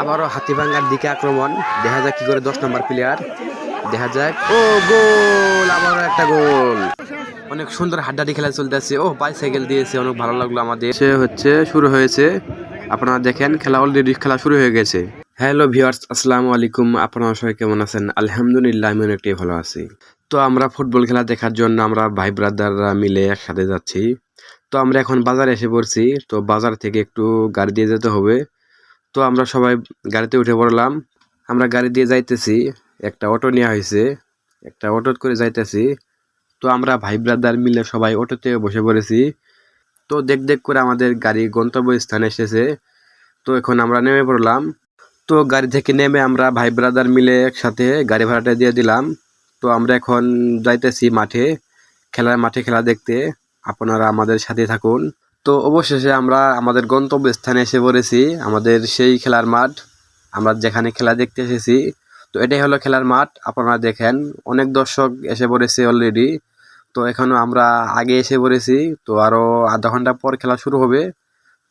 আবারও হাতিভাঙ্গার দিকে আক্রমণ। দেখা যাক কি করে 10 নম্বর প্লেয়ার। দেখা যাক, ও গোল, আবারও একটা গোল। অনেক সুন্দর হাড্ডাহাড্ডি খেলা চলতেছে। ও বাইসাইকেল দিয়েছে, অনেক ভালো লাগলো আমাদের। সে হচ্ছে শুরু হয়েছে, আপনারা দেখেন খেলা অলরেডি খেলা শুরু হয়ে গেছে। হ্যালো ভিউয়ার্স, আসসালামু আলাইকুম। আপনারা সবাই কেমন আছেন? আলহামদুলিল্লাহ আমি অনেকটাই ভালো আছি। তো আমরা ফুটবল খেলা দেখার জন্য আমরা ভাই ব্রাদাররা মিলে একসাথে যাচ্ছি। তো আমরা এখন বাজারে এসে পড়ছি। তো বাজার থেকে একটু গাড়ি দিয়ে যেতে হবে। তো আমরা সবাই গাড়িতে উঠে পড়লাম। আমরা গাড়ি দিয়ে যাইতেছি, একটা অটো নেওয়া হয়েছে, একটা অটো করে যাইতেছি। তো আমরা ভাই ব্রাদার মিলে সবাই অটোতে বসে পড়েছি। তো দেখ করে আমাদের গাড়ি গন্তব্যস্থানে এসেছে। তো এখন আমরা নেমে পড়লাম। তো গাড়ি থেকে নেমে আমরা ভাই ব্রাদার মিলে একসাথে গাড়ি ভাড়াটা দিয়ে দিলাম। তো আমরা এখন যাইতেছি মাঠে, খেলার মাঠে খেলা দেখতে। আপনারা আমাদের সাথে থাকুন। তো অবশেষে আমরা আমাদের গন্তব্যস্থানে এসে পড়েছি, আমাদের সেই খেলার মাঠ, আমরা যেখানে খেলা দেখতে এসেছি। তো এটাই হলো খেলার মাঠ। আপনারা দেখেন অনেক দর্শক এসে পড়েছে অলরেডি। তো এখনো আমরা আগে এসে পড়েছি। তো আরো আধা ঘন্টা পর খেলা শুরু হবে।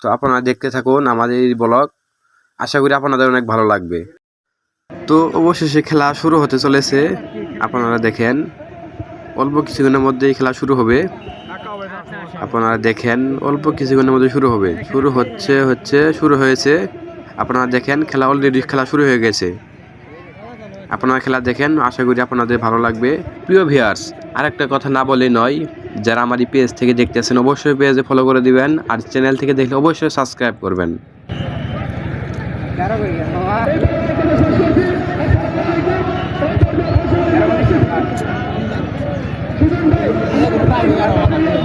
তো আপনারা দেখতে থাকুন আমাদের এই ব্লগ, আশা করি আপনাদের অনেক ভালো লাগবে। তো অবশেষে খেলা শুরু হতে চলেছে। আপনারা দেখেন অল্প কিছুক্ষণের মধ্যেই খেলা শুরু হবে। আপনারা দেখেন অল্প কিছুক্ষণের মধ্যে শুরু হবে। শুরু হয়েছে। আপনারা দেখেন খেলা অলরেডি খেলা শুরু হয়ে গেছে। আপনারা খেলা দেখেন, আশা করি আপনাদের ভালো লাগবে। প্রিয় ভিউয়ার্স, আরেকটা কথা না বলে নয়, যারা আমার এই পেজ থেকে দেখতেছেন অবশ্যই পেজে ফলো করে দিবেন, আর চ্যানেল থেকে দেখলে অবশ্যই সাবস্ক্রাইব করবেন।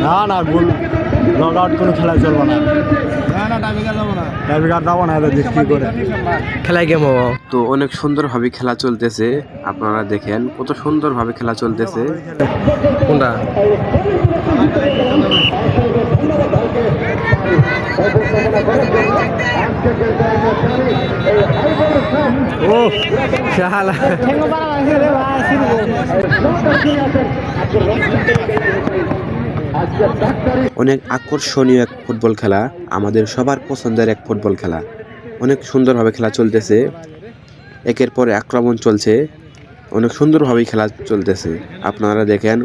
না না গোল লগ আউট কোনো খেলা চলবে না। টাইব্রেকার যাবো না, দেখি করে খেলায় গেম হবো। তো অনেক সুন্দরভাবে খেলা চলতেছে। আপনারা দেখেন কত সুন্দরভাবে খেলা চলতেছে। কোনটা ও শালা, অনেক আকর্ষণীয় এক ফুটবল খেলা, আমাদের সবার পছন্দের এক ফুটবল খেলা। অনেক সুন্দরভাবে খেলা চলতেছে, একের পর আক্রমণ চলছে, অনেক সুন্দরভাবে খেলা চলতেছে। আপনারা দেখেন।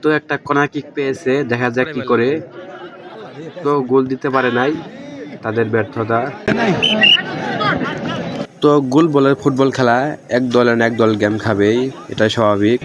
তো একটা কর্নার কিক পেয়েছে, দেখা যাক কি করে। তো গোল দিতে পারে নাই, তাদের ব্যর্থতা। তো গোল বলের ফুটবল খেলা, এক দল এক দল গেম খাবেই, এটাই স্বাভাবিক।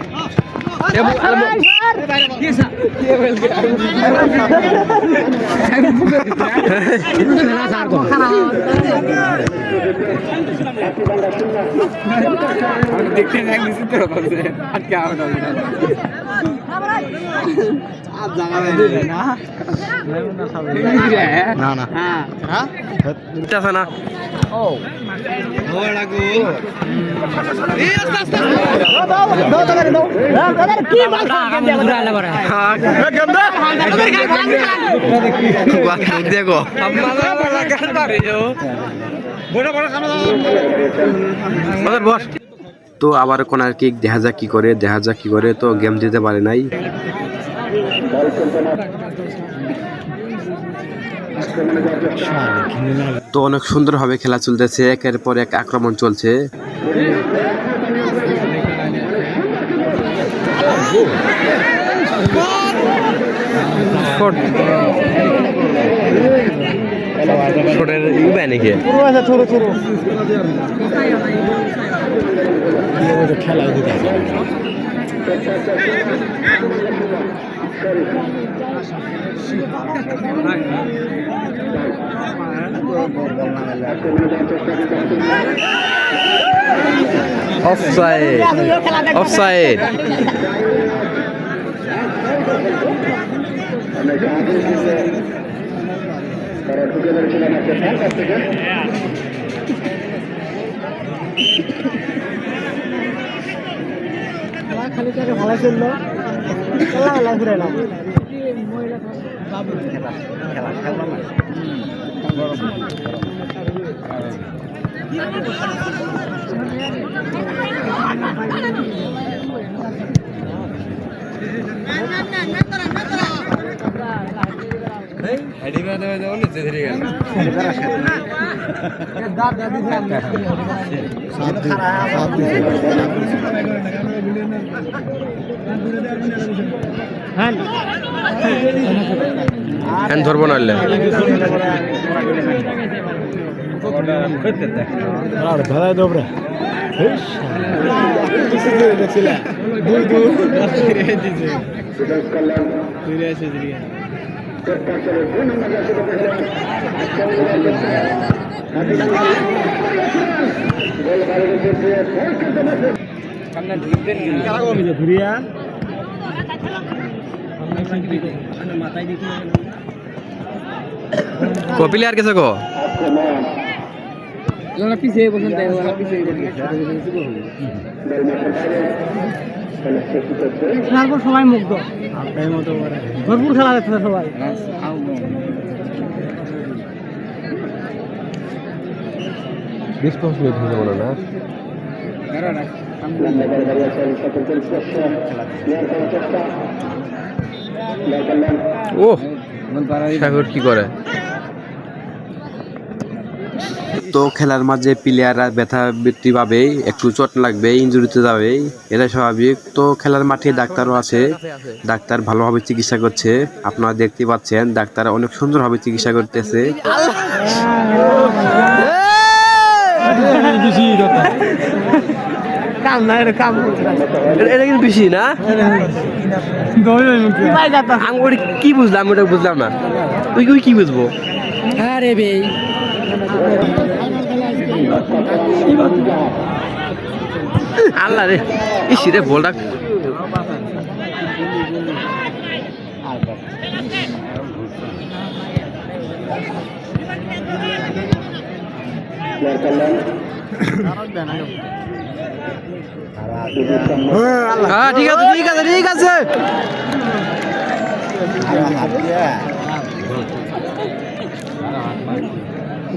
তো আবার কোনার কিক, দেখা যাক কি করে। তো গেম দিতে পারে নাই। তো অনেক সুন্দরভাবে খেলা চলতেছে, একের পর এক আক্রমণ চলছে। খেলা দিতে অফসাইড, অফসাইড। খালি ভালো চললো, ঘুরে এলাম। হ্যাঁ ধরবো নাহলে ধরাই দেবো ঘুরিয়া কপিলে আর কেছে গো সবাই মুগ্ধ ভরপুর খেলা দেখছে সবাই ও সাগর কি করে তো খেলার মাঝে প্লেয়াররা ব্যথা বৃত্তি পাবে একটু চোট লাগবে ইনজুরিতে যাবে এটা স্বাভাবিক তো খেলার মাঠে ডাক্তারও আছে ডাক্তার ভালোভাবে চিকিৎসা করছে আপনারা দেখতে পাচ্ছেন ডাক্তার অনেক সুন্দরভাবে চিকিৎসা করতেছে এটা কিন্তু বেশি না আমি কি বুঝলাম ওটা বুঝলাম না তুই কি বুঝবো আরে বে আল্লাহ রে ইসি রে বলটা হ্যাঁ ঠিক আছে ঠিক আছে ঠিক আছে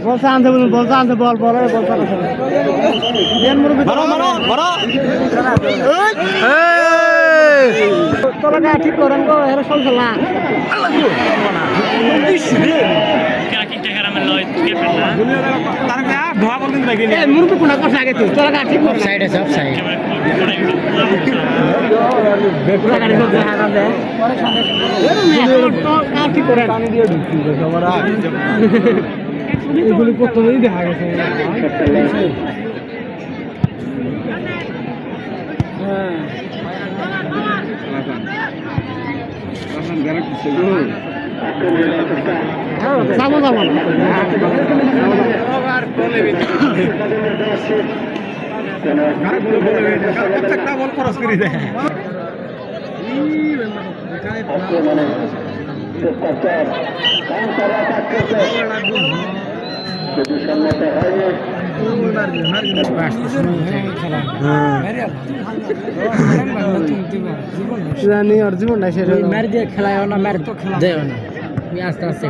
বলছে আনতে বলুন বলছে আনতে বল বল বলছে তোরা ঠিক করেন গো এরা চলছে না মুরগি কোনা করছে আগে তুই তোরা ঠিক কর সাইডে সব সাইড ঠিক করেন এগুলি প্রথমেই দেখা গেছে যাবো যাবো বল খরচ করে দেয় জীবন নাই মেরে দিয়ে খেলায় না মেরে তো খেলা দেয় না আস্তে আস্তে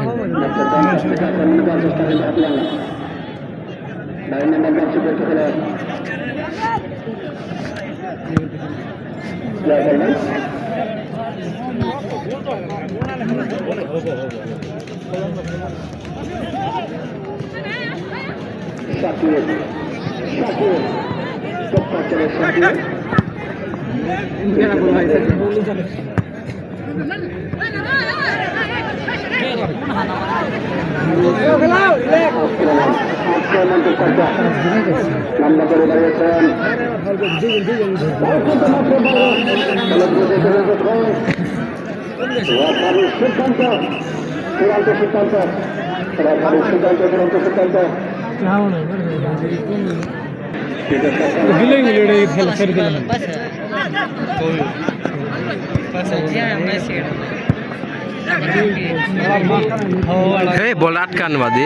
বল আটকান বাদে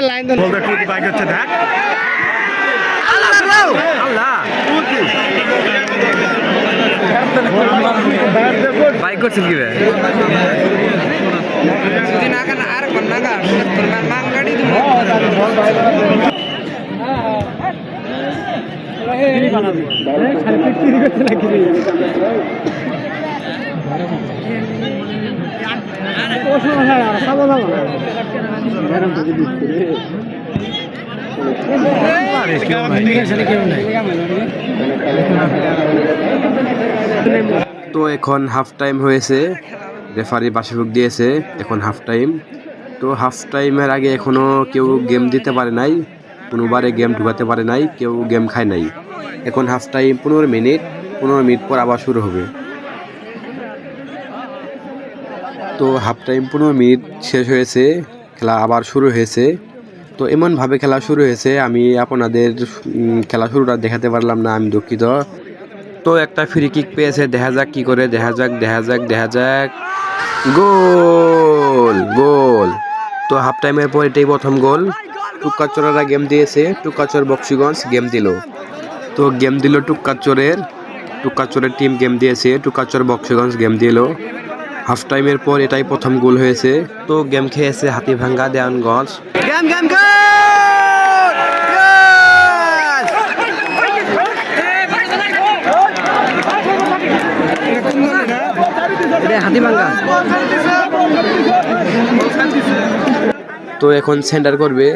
লাইন বাইক করছেন কি তো এখন হাফ টাইম হয়েছে, রেফারি বাসিভোগ দিয়েছে, এখন হাফ টাইম। তো হাফ টাইমের আগে এখনো কেউ গেম দিতে পারে নাই, কোনোবারে গেম ঢুকাতে পারে নাই, কেউ গেম খায় নাই। এখন হাফ টাইম 15 মিনিট, 15 মিনিট পর আবার শুরু হবে। তো হাফ টাইম 15 মিনিট শেষ হয়েছে, খেলা আবার শুরু হয়েছে। তো এমনভাবে খেলা শুরু হয়েছে, আমি আপনাদের খেলা শুরুটা দেখাতে পারলাম না, আমি দুঃখিত। তো একটা ফ্রি কিক পেয়েছে, দেখা যাক কি করে, দেখা যাক। গোল গোল। তো হাফ টাইমের পর এটাই প্রথম গোল। টুক্কাচোরারা গেম দিয়েছে, টুক্কাচর বক্সিগঞ্জ গেম দিল। তো গেম দিল টুক্কাচরের টিম গেম দিয়েছে, টুক্কাচর বক্সিগঞ্জ গেম দিল। হাফ টাইমের পর এটাই প্রথম গোল হয়েছে। তো গেম খেয়েছে হাতিভাঙ্গা দেওয়ানগঞ্জ। তো এখন সেন্টার করবে,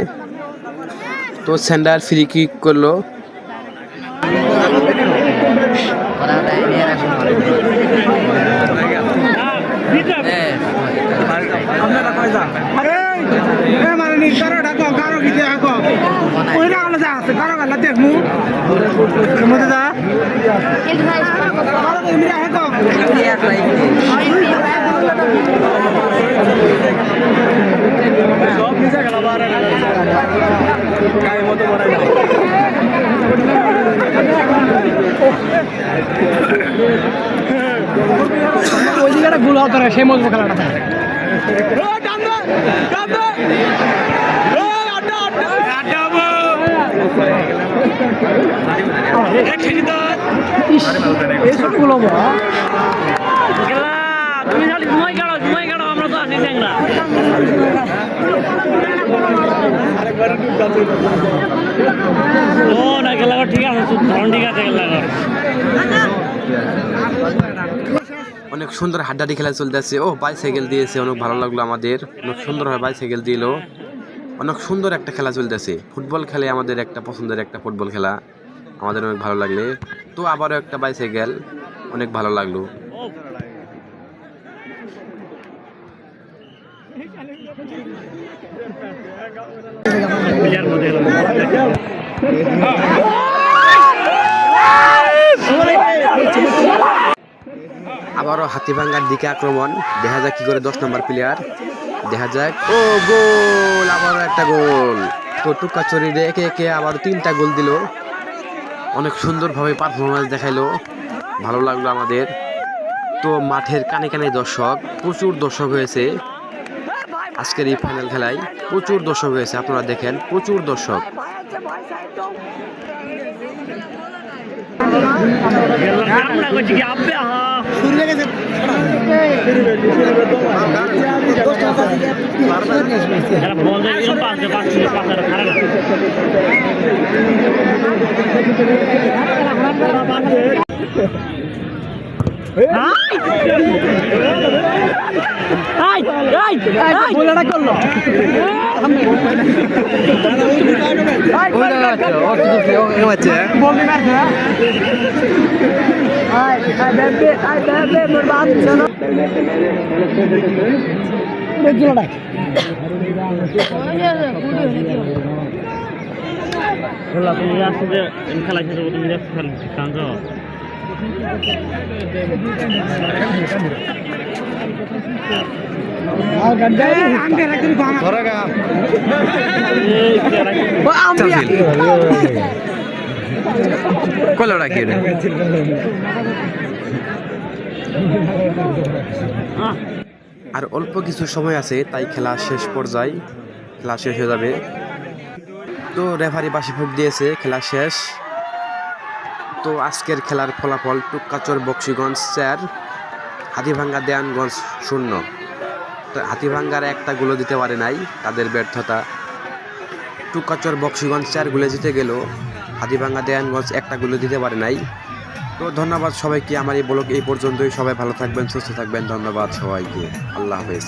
তো সেন্টার ফ্রি কিক করলো। ওই জায়গাটা গোল হতো না, সেই মজবুত খেলাটা থাকে। তুমি খালি ঘুমাই কাটো, আমরা তো আছি ট্যাংরা। ও না খেলা ঠিক আছে, ধরন ঠিক আছে খেলা। অনেক সুন্দর হাড্ডাডি খেলা চলতেছে। ও বাইসাইকেল দিয়েছে, অনেক ভালো লাগলো আমাদের, অনেক সুন্দর হয় বাইসাইকেল দিল। অনেক সুন্দর একটা খেলা চলতেছে। ফুটবল খেলে আমাদের একটা পছন্দের একটা ফুটবল খেলা, আমাদের অনেক ভালো লাগলে। তো আবারও একটা বাইসাইকেল, অনেক ভালো লাগলো। আবারও হাতিভাঙ্গার দিকে আক্রমণ, দেখা যাক কি করে 10 নম্বর প্লেয়ার, দেখা যাক। ও গোল, আবারও একটা গোল। তো টুক্কাচুরি একে একে আবার 3টা গোল দিল। অনেক সুন্দরভাবে পারফরমেন্স দেখাইলো, ভালো লাগলো আমাদের। তো মাঠের কানে কানে দর্শক, প্রচুর দর্শক হয়েছে আজকের এই ফাইনাল খেলায়, প্রচুর দর্শক হয়েছে। আপনারা দেখেন, প্রচুর দর্শক। খেলা শেষ হবে, তুমি খেলা আর অল্প কিছু সময় আছে, তাই খেলা শেষ পর্যায়ে, খেলা শেষ হয়ে যাবে। তো রেফারি বাসিভোগ দিয়েছে, খেলা শেষ। তো আজকের খেলার ফলাফল, টুক্কাচর বক্সিগঞ্জ 4, হাতিভাঙ্গা দেওয়ানগঞ্জ 0। তো হাতিভাঙ্গার একটা গোল দিতে পারে নাই, তাদের ব্যর্থতা। টুক্কাচর বক্সিগঞ্জ 4 গোলে জিতে গেল, হাতিভাঙ্গা দেয়ানগঞ্জ একটা গোলও দিতে পারে নাই। তো ধন্যবাদ সবাইকে, আমার এই ব্লগ এই পর্যন্তই। সবাই ভালো থাকবেন, সুস্থ থাকবেন, ধন্যবাদ সবাইকে, আল্লাহ হাফেজ।